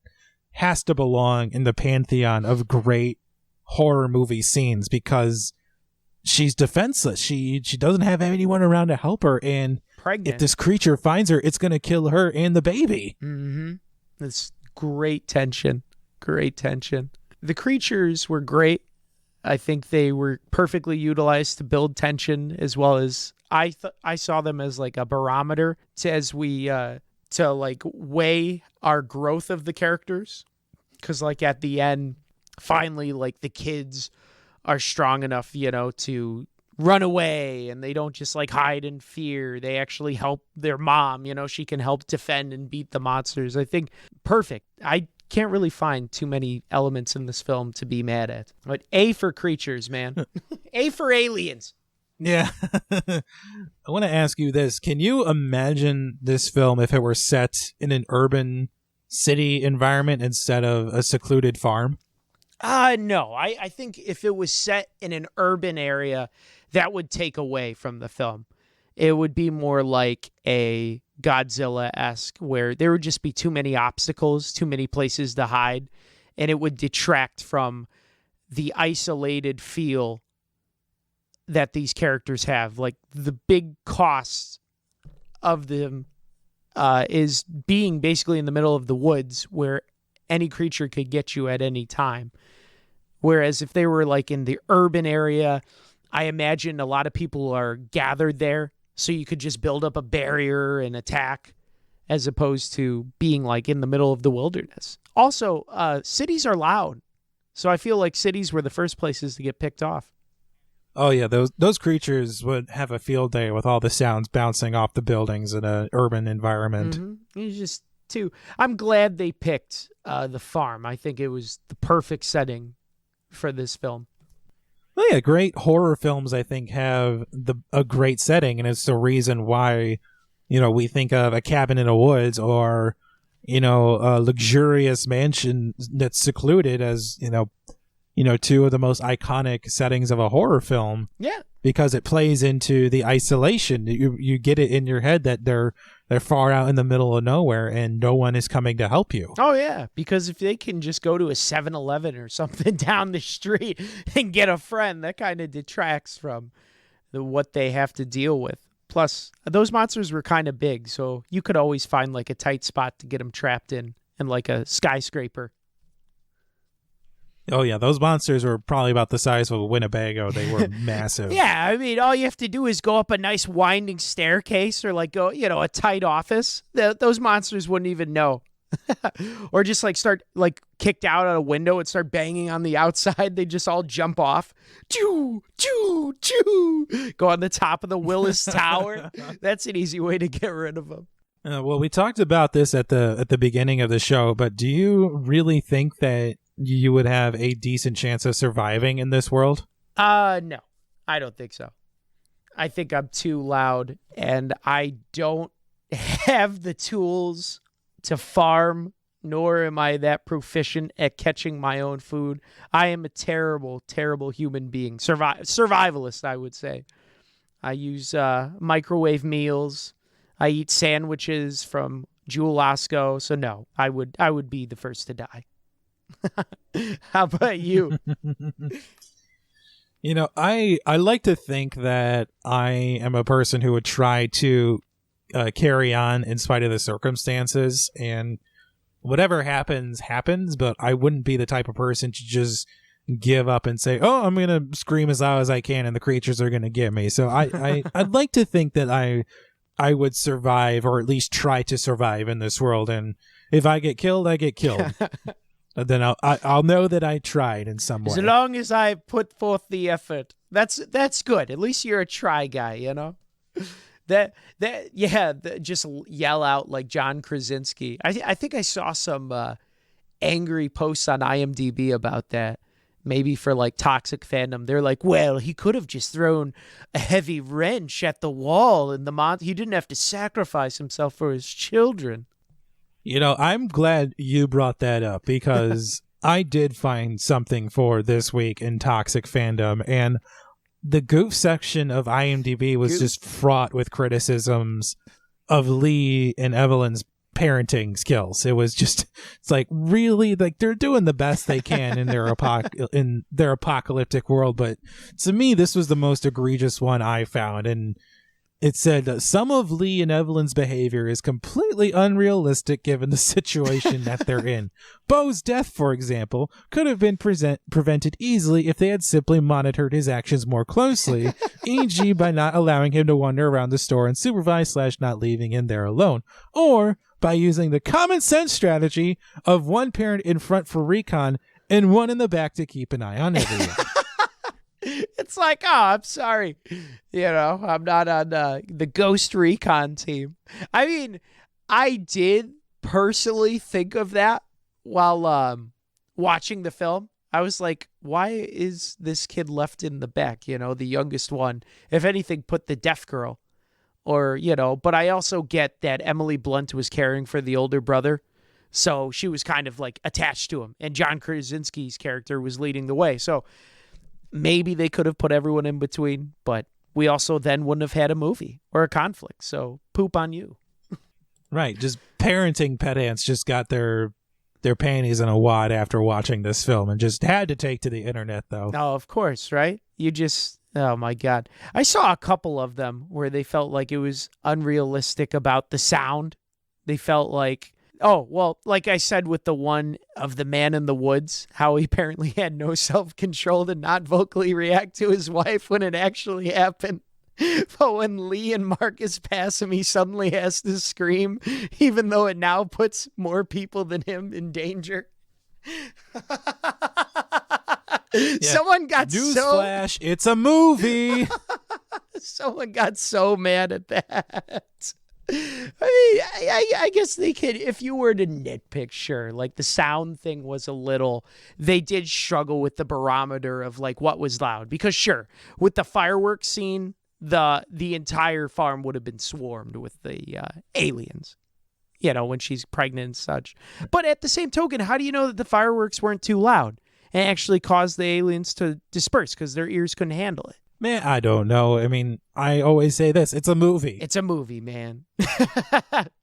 has to belong in the pantheon of great horror movie scenes because she's defenseless. She doesn't have anyone around to help her, and pregnant. If this creature finds her, it's going to kill her and the baby. Mm-hmm. It's great tension. The creatures were great. I think they were perfectly utilized to build tension, as well as I saw them as like a barometer to like weigh our growth of the characters. Because like at the end, finally, like the kids are strong enough, to run away, and they don't just like hide in fear. They actually help their mom. She can help defend and beat the monsters. I think perfect. I can't really find too many elements in this film to be mad at. But A for creatures, man. A for aliens. Yeah. I want to ask you this. Can you imagine this film if it were set in an urban city environment instead of a secluded farm? No. I think if it was set in an urban area, that would take away from the film. It would be more like a Godzilla-esque, where there would just be too many obstacles, too many places to hide, and it would detract from the isolated feel that these characters have. Like, the big cost of them is being basically in the middle of the woods where any creature could get you at any time. Whereas if they were like in the urban area, I imagine a lot of people are gathered there, so you could just build up a barrier and attack, as opposed to being like in the middle of the wilderness. Also, cities are loud, so I feel like cities were the first places to get picked off. Oh yeah, those creatures would have a field day with all the sounds bouncing off the buildings in an urban environment. Mm-hmm. It's just I'm glad they picked the farm. I think it was the perfect setting for this film. Well, yeah, great horror films, I think, have a great setting, and it's the reason why, we think of A Cabin in the Woods or, a luxurious mansion that's secluded as, two of the most iconic settings of a horror film. Yeah. Because it plays into the isolation. You get it in your head that they're far out in the middle of nowhere and no one is coming to help you. Oh, yeah. Because if they can just go to a 7-Eleven or something down the street and get a friend, that kind of detracts from what they have to deal with. Plus, those monsters were kind of big, so you could always find like a tight spot to get them trapped in like a skyscraper. Oh, yeah. Those monsters were probably about the size of a Winnebago. They were massive. Yeah, I mean, all you have to do is go up a nice winding staircase or like go, a tight office. Those monsters wouldn't even know. Or just like start like kicked out at a window and start banging on the outside. They just all jump off. Choo, choo, choo. Go on the top of the Willis Tower. That's an easy way to get rid of them. Well, we talked about this at the beginning of the show, but do you really think that you would have a decent chance of surviving in this world? No, I don't think so. I think I'm too loud and I don't have the tools to farm, nor am I that proficient at catching my own food. I am a terrible, terrible human being. Survivalist, I would say. I use microwave meals. I eat sandwiches from Jewel Osco. So no, I would be the first to die. How about you? I like to think that I am a person who would try to carry on in spite of the circumstances, and whatever happens, but I wouldn't be the type of person to just give up and say, oh, I'm going to scream as loud as I can and the creatures are going to get me. So I'd like to think that I would survive, or at least try to survive in this world. And if I get killed, I get killed. Then I'll know that I tried in some way. As long as I put forth the effort, that's good. At least you're a try guy, Just yell out like John Krasinski. I think I saw some angry posts on IMDb about that. Maybe for like toxic fandom. They're like, well, he could have just thrown a heavy wrench at the wall and he didn't have to sacrifice himself for his children. I'm glad you brought that up, because I did find something for this week in toxic fandom, and the goof section of IMDb was just fraught with criticisms of Lee and Evelyn's parenting skills. It was just, it's like, really, like, they're doing the best they can in their apocalyptic world, but to me, this was the most egregious one I found, and it said that some of Lee and Evelyn's behavior is completely unrealistic given the situation that they're in. Bo's death, for example, could have been prevented easily if they had simply monitored his actions more closely, e.g. by not allowing him to wander around the store and supervise / not leaving him there alone, or by using the common sense strategy of one parent in front for recon and one in the back to keep an eye on everyone. It's like, oh, I'm sorry. I'm not on the Ghost Recon team. I mean, I did personally think of that while watching the film. I was like, why is this kid left in the back? The youngest one. If anything, put the deaf girl. Or, but I also get that Emily Blunt was caring for the older brother. So she was kind of like attached to him. And John Krasinski's character was leading the way. So maybe they could have put everyone in between, but we also then wouldn't have had a movie or a conflict. So poop on you. Right. Just parenting pedants just got their panties in a wad after watching this film and just had to take to the internet, though. Oh, of course, right? Oh my God. I saw a couple of them where they felt like it was unrealistic about the sound. They felt like, oh, well, like I said with the one of the man in the woods, how he apparently had no self-control to not vocally react to his wife when it actually happened. But when Lee and Marcus pass him, he suddenly has to scream, even though it now puts more people than him in danger. Yeah. Someone got Newsflash, it's a movie. Someone got so mad at that. I guess they could, if you were to nitpick, sure. Like the sound thing was a little, they did struggle with the barometer of like what was loud. Because sure, with the fireworks scene, the entire farm would have been swarmed with the aliens, when she's pregnant and such. But at the same token, how do you know that the fireworks weren't too loud and actually caused the aliens to disperse because their ears couldn't handle it? Man, I don't know. I mean, I always say this. It's a movie. It's a movie, man.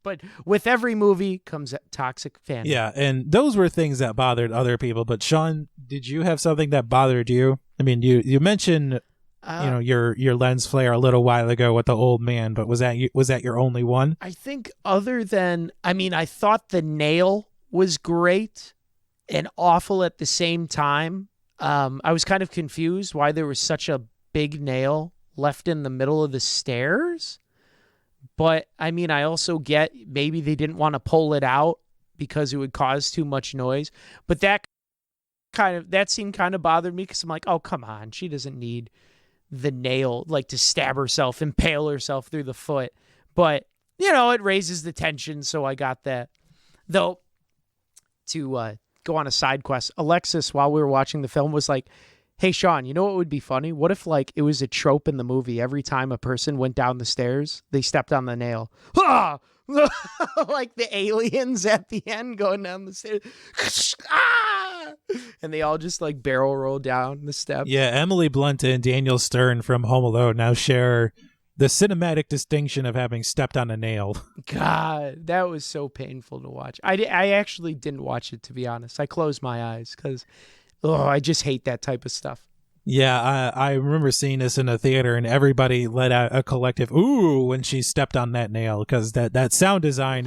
But with every movie comes toxic fandom. Yeah, and those were things that bothered other people. But Sean, did you have something that bothered you? I mean, you mentioned your lens flare a little while ago with the old man, but was that your only one? I think other than, I mean, I thought the nail was great and awful at the same time. I was kind of confused why there was such a big nail left in the middle of the stairs. But I mean, I also get maybe they didn't want to pull it out because it would cause too much noise. But that scene kind of bothered me because I'm like, oh, come on. She doesn't need the nail, like, to stab herself, impale herself through the foot. But, it raises the tension, so I got that. Though, to go on a side quest, Alexis, while we were watching the film, was like, hey, Sean, you know what would be funny? What if, like, it was a trope in the movie? Every time a person went down the stairs, they stepped on the nail. Ah! Like the aliens at the end going down the stairs. Ah! And they all just, like, barrel roll down the steps. Yeah, Emily Blunt and Daniel Stern from Home Alone now share the cinematic distinction of having stepped on a nail. God, that was so painful to watch. I actually didn't watch it, to be honest. I closed my eyes because, I just hate that type of stuff. Yeah, I remember seeing this in a theater, and everybody let out a collective "ooh" when she stepped on that nail, because that sound design,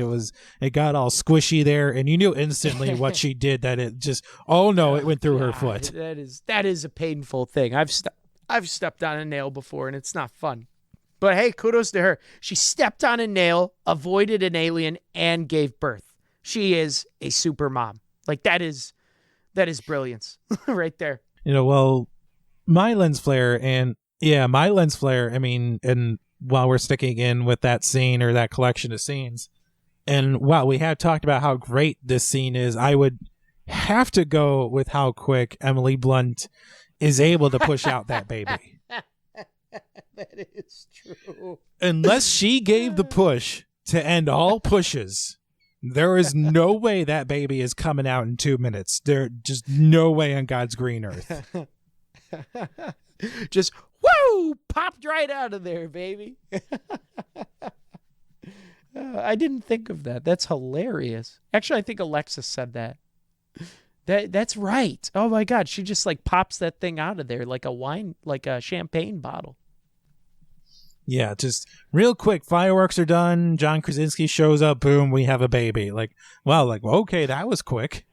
it got all squishy there, and you knew instantly what she did, that it just, oh no, it went through her foot. That is a painful thing. I've stepped on a nail before, and it's not fun. But hey, kudos to her. She stepped on a nail, avoided an alien, and gave birth. She is a super mom. Like, that is brilliance right there. Well, my lens flare, I mean, and while we're sticking in with that scene or that collection of scenes, and while we have talked about how great this scene is, I would have to go with how quick Emily Blunt is able to push out that baby. That is true. Unless she gave the push to end all pushes, there is no way that baby is coming out in 2 minutes. There's just no way on God's green earth. Just, woo, popped right out of there, baby. I didn't think of that. That's hilarious. Actually, I think Alexis said that. That's right. Oh my God, she just, like, pops that thing out of there like a champagne bottle. Yeah, just real quick, fireworks are done, John Krasinski shows up, boom, we have a baby. Like, wow, like, okay, that was quick.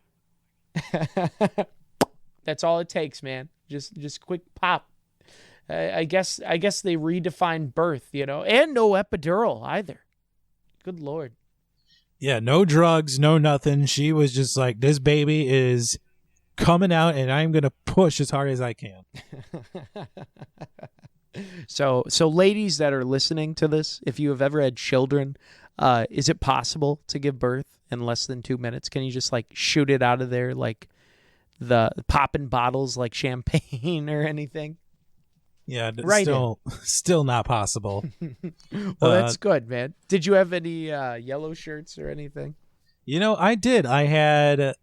That's all it takes, man. Just quick pop. I guess they redefined birth, and no epidural either. Good Lord. Yeah, no drugs, no nothing. She was just like, this baby is coming out, and I'm going to push as hard as I can. So ladies that are listening to this, if you have ever had children, is it possible to give birth in less than 2 minutes? Can you just, like, shoot it out of there like the popping bottles like champagne or anything? Yeah, right, still not possible. Well, that's good, man. Did you have any yellow shirts or anything? I did. I had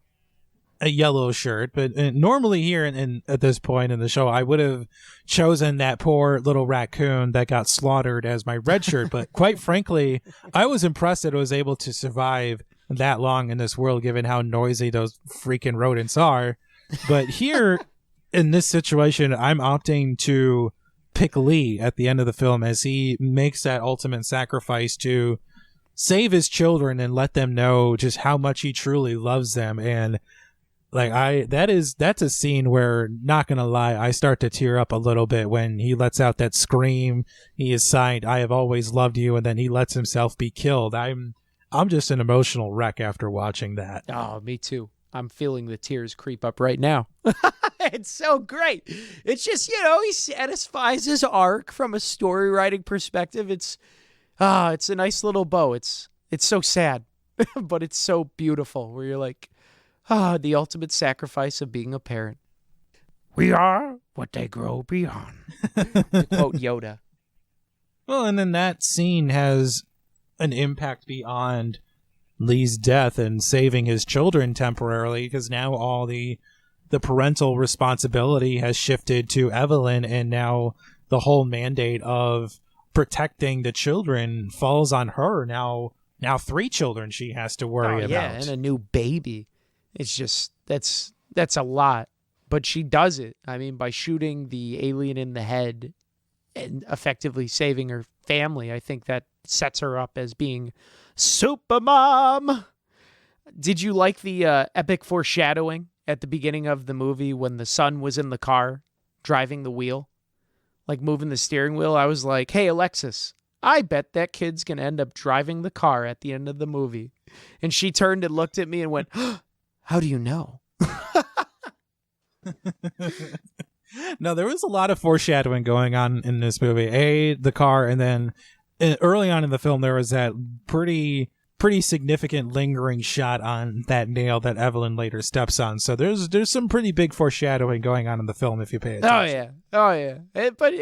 a yellow shirt, but normally here at this point in the show, I would have chosen that poor little raccoon that got slaughtered as my red shirt. But quite frankly, I was impressed that it was able to survive that long in this world, given how noisy those freaking rodents are. But here in this situation, I'm opting to pick Lee at the end of the film as he makes that ultimate sacrifice to save his children and let them know just how much he truly loves them. And like, that's a scene where, not gonna lie, I start to tear up a little bit when he lets out that scream. He is signed, "I have always loved you," and then he lets himself be killed. I'm just an emotional wreck after watching that. Oh, me too. I'm feeling the tears creep up right now. It's so great. It's just, he satisfies his arc from a story writing perspective. It's a nice little bow. It's so sad, but it's so beautiful, where you're like, the ultimate sacrifice of being a parent. We are what they grow beyond. To quote Yoda. Well, and then that scene has an impact beyond Lee's death and saving his children temporarily, because now all the parental responsibility has shifted to Evelyn, and now the whole mandate of protecting the children falls on her. Now 3 children she has to worry about. Yeah, and a new baby. It's just, that's a lot. But she does it. I mean, by shooting the alien in the head and effectively saving her family. I think that sets her up as being super mom. Did you like the epic foreshadowing at the beginning of the movie when the son was in the car driving the wheel, like moving the steering wheel? I was like, hey, Alexis, I bet that kid's going to end up driving the car at the end of the movie. And she turned and looked at me and went, how do you know? No, there was a lot of foreshadowing going on in this movie. The car, and then early on in the film, there was that pretty significant lingering shot on that nail that Evelyn later steps on. So there's some pretty big foreshadowing going on in the film if you pay attention. Oh yeah. But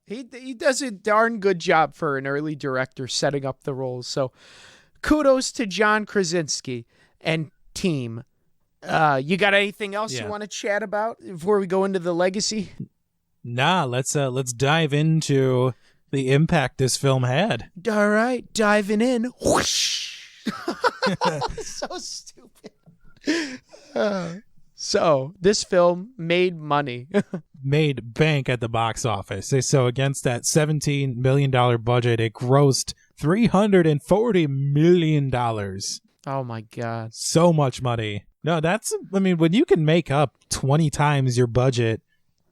he does a darn good job for an early director setting up the roles. So kudos to John Krasinski and team. You got anything else you want to chat about before we go into the legacy? Nah, let's dive into the impact this film had. All right, diving in. Whoosh. So stupid. So this film made money. Made bank at the box office. So against that $17 million budget, it grossed $340 million. Oh my God. So much money. No, when you can make up 20 times your budget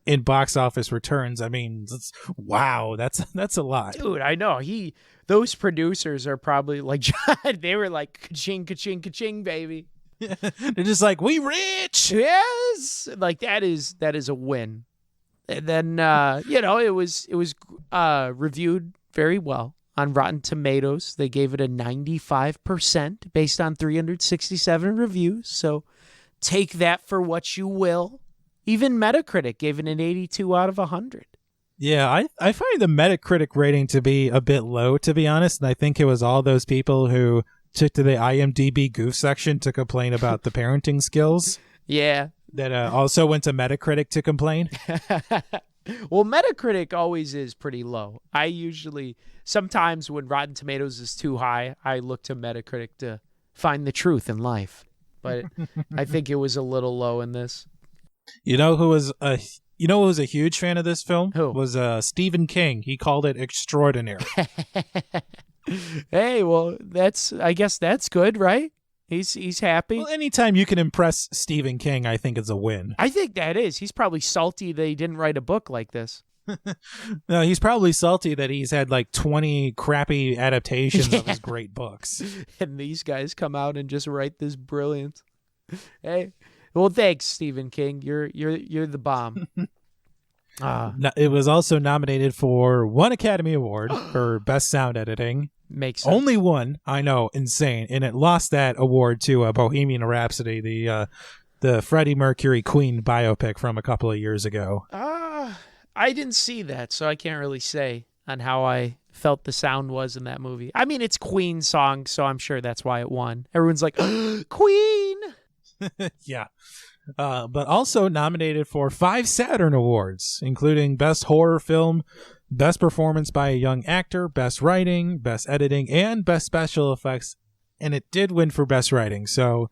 in box office returns, wow, that's a lot. Dude, I know. Those producers are probably like, they were like, ka-ching, ka-ching, ka-ching, baby. They're just like, we rich. Yes. Like that is a win. And then, it was reviewed very well on Rotten Tomatoes. They gave it a 95% based on 367 reviews. So take that for what you will. Even Metacritic gave it an 82 out of 100. Yeah, I find the Metacritic rating to be a bit low, to be honest. And I think it was all those people who took to the IMDb goof section to complain about the parenting skills. Yeah. That also went to Metacritic to complain. Well, Metacritic always is pretty low. Sometimes when Rotten Tomatoes is too high, I look to Metacritic to find the truth in life. But I think it was a little low in this. You know who was a huge fan of this film? Who? Was Stephen King. He called it extraordinary. Hey, well, I guess that's good, right? He's happy. Well, anytime you can impress Stephen King, I think is a win. I think that is. He's probably salty that he didn't write a book like this. No, he's probably salty that he's had like 20 crappy adaptations of his great books. And these guys come out and just write this brilliant. Hey, well, thanks, Stephen King. You're the bomb. It was also nominated for one Academy Award for Best Sound Editing. Makes sense. Only one, I know, insane, and it lost that award to Bohemian Rhapsody, the Freddie Mercury Queen biopic from a couple of years ago. I didn't see that, so I can't really say on how I felt the sound was in that movie. I mean, it's Queen's song, so I'm sure that's why it won. Everyone's like, Queen! Yeah. But also nominated for 5 Saturn Awards, including Best Horror Film, Best Performance by a Young Actor, Best Writing, Best Editing, and Best Special Effects. And it did win for Best Writing, so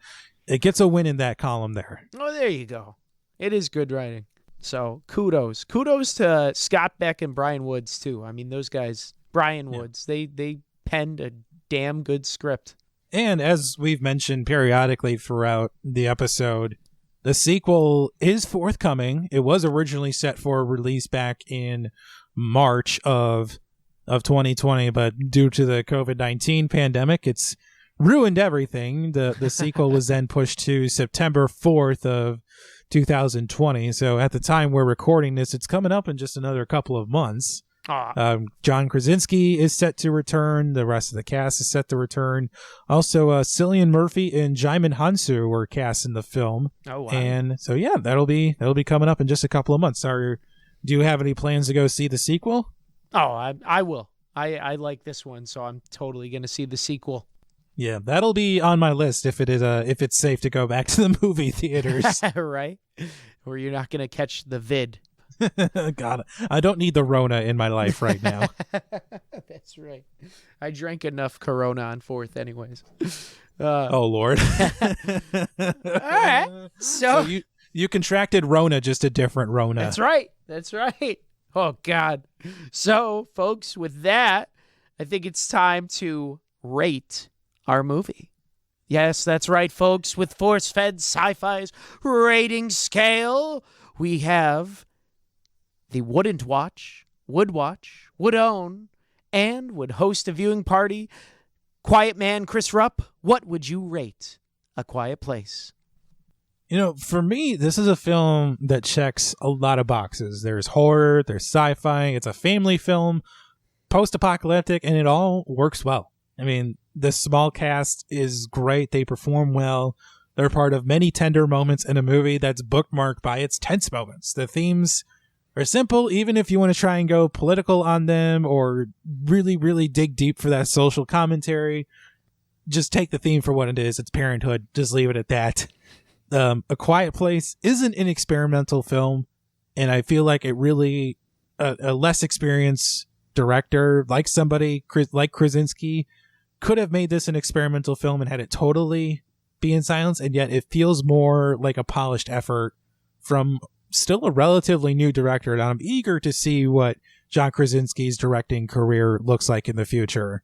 it gets a win in that column there. Oh, there you go. It is good writing. So kudos. Kudos to Scott Beck and Brian Woods, too. I mean, those guys, Brian Woods, they penned a damn good script. And as we've mentioned periodically throughout the episode, the sequel is forthcoming. It was originally set for release back in March of 2020, but due to the COVID-19 pandemic, it's ruined everything. The sequel was then pushed to September 4th of 2020. So at the time we're recording this, it's coming up in just another couple of months. John Krasinski is set to return. The rest of the cast is set to return. Also, Cillian Murphy and Jaimin Hansu were cast in the film. Oh, wow. And so, yeah, that'll be coming up in just a couple of months. Do you have any plans to go see the sequel? Oh, I will. I like this one, so I'm totally going to see the sequel. Yeah, that'll be on my list if it's safe to go back to the movie theaters. Right? Or you're not going to catch the vid. God, I don't need the Rona in my life right now. That's right. I drank enough Corona on 4th anyways. Oh, Lord. All right. So you contracted Rona, just a different Rona. That's right. Oh, God. So, folks, with that, I think it's time to rate our movie. Yes, that's right, folks. With force-fed Sci-Fi's rating scale, we have the wouldn't watch, would watch, would own, and would host a viewing party. Quiet man Chris Rupp, what would you rate A Quiet Place? You know, for me, this is a film that checks a lot of boxes. There's horror, there's sci-fi, it's a family film, post-apocalyptic, and it all works well. I mean, the small cast is great. They perform well. They're part of many tender moments in a movie that's bookmarked by its tense moments. The themes are simple, even if you want to try and go political on them or really, really dig deep for that social commentary. Just take the theme for what it is. It's parenthood. Just leave it at that. A Quiet Place isn't an experimental film, and I feel like it really a less experienced director, like somebody like Krasinski, could have made this an experimental film and had it totally be in silence, and yet it feels more like a polished effort from still a relatively new director, and I'm eager to see what John Krasinski's directing career looks like in the future.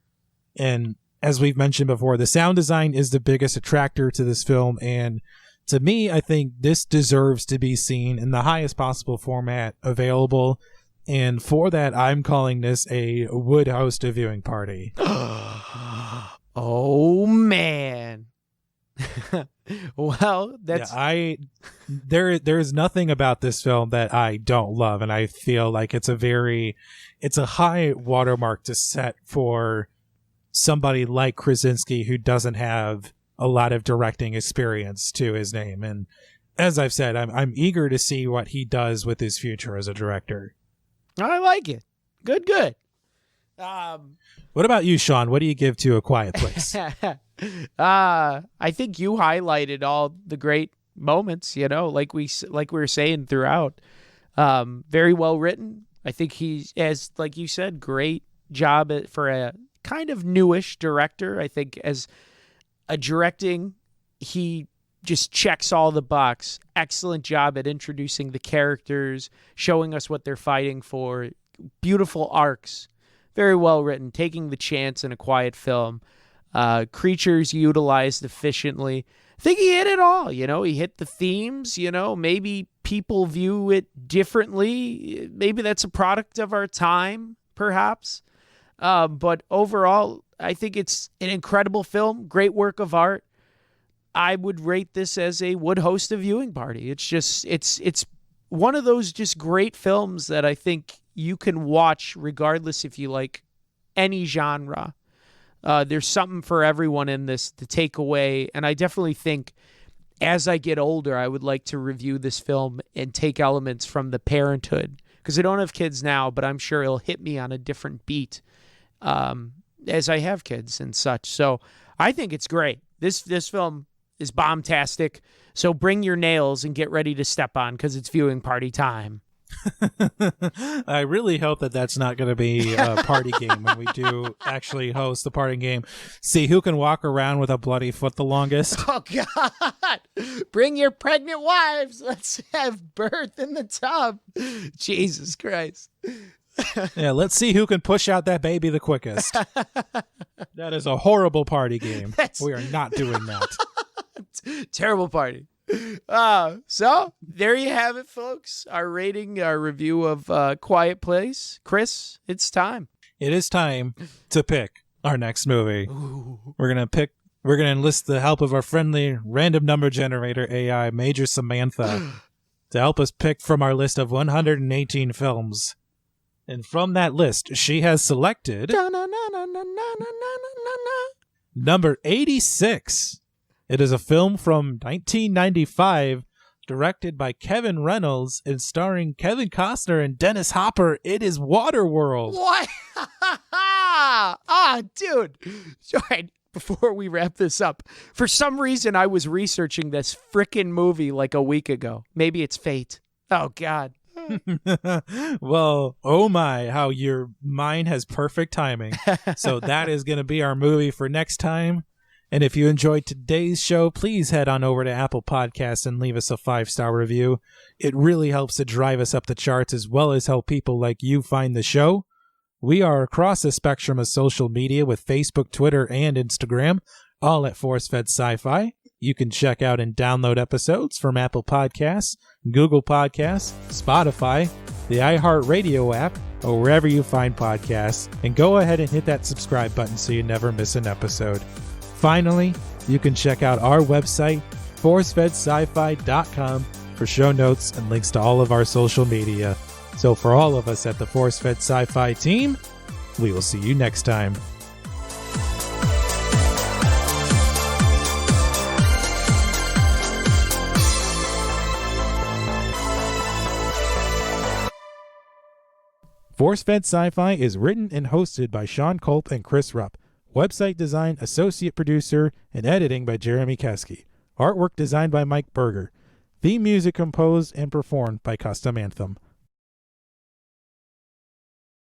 And as we've mentioned before, the sound design is the biggest attractor to this film, and to me, I think this deserves to be seen in the highest possible format available. And for that, I'm calling this a would host a viewing party. Oh, man. Well, that's... Yeah, there's nothing about this film that I don't love. And I feel like it's a high watermark to set for somebody like Krasinski who doesn't have a lot of directing experience to his name. And as I've said, I'm eager to see what he does with his future as a director. I like it. Good. What about you, Sean? What do you give to A Quiet Place? I think you highlighted all the great moments, like we were saying throughout. Very well written. I think he's, as like you said, great job for a kind of newish director. I think as a directing, he just checks all the box. Excellent job at introducing the characters, showing us what they're fighting for. Beautiful arcs. Very well written. Taking the chance in a quiet film. Creatures utilized efficiently. I think he hit it all. He hit the themes. Maybe people view it differently. Maybe that's a product of our time, perhaps. But overall, I think it's an incredible film, great work of art. I would rate this as a would host a viewing party. It's one of those just great films that I think you can watch regardless if you like any genre. There's something for everyone in this to take away, and I definitely think as I get older, I would like to review this film and take elements from the parenthood, because I don't have kids now, but I'm sure it'll hit me on a different beat as I have kids and such. So I think it's great. This film is bombastic. So bring your nails and get ready to step on, because it's viewing party time. I really hope that that's not going to be a party game when we do actually host the party game. See who can walk around with a bloody foot the longest. Oh, God. Bring your pregnant wives. Let's have birth in the tub. Jesus Christ. Yeah, let's see who can push out that baby the quickest. That is a horrible party game. We are not doing that. Terrible party. So there you have it, folks. Our rating, our review of Quiet Place. Chris, it's time. It is time to pick our next movie. Ooh. We're gonna enlist the help of our friendly random number generator AI, Major Samantha, to help us pick from our list of 118 films. And from that list, she has selected number 86. It is a film from 1995, directed by Kevin Reynolds and starring Kevin Costner and Dennis Hopper. It is Waterworld. What? Dude. All right, before we wrap this up, for some reason I was researching this frickin' movie like a week ago. Maybe it's fate. Oh, God. Well, oh my, how your mind has perfect timing. So that is going to be our movie for next time. And if you enjoyed today's show, please head on over to Apple Podcasts and leave us a 5-star review. It really helps to drive us up the charts as well as help people like you find the show. We are across the spectrum of social media with Facebook, Twitter, and Instagram, all at ForceFed Sci-Fi. You can check out and download episodes from Apple Podcasts, Google Podcasts, Spotify, the iHeartRadio app, or wherever you find podcasts, and go ahead and hit that subscribe button so you never miss an episode. Finally, you can check out our website, forcefedsci-fi.com, for show notes and links to all of our social media. So for all of us at the ForceFed Sci-Fi team, we will see you next time. ForceFed Sci-Fi is written and hosted by Sean Culp and Chris Rupp. Website design, associate producer, and editing by Jeremy Keski. Artwork designed by Mike Berger. Theme music composed and performed by Custom Anthem.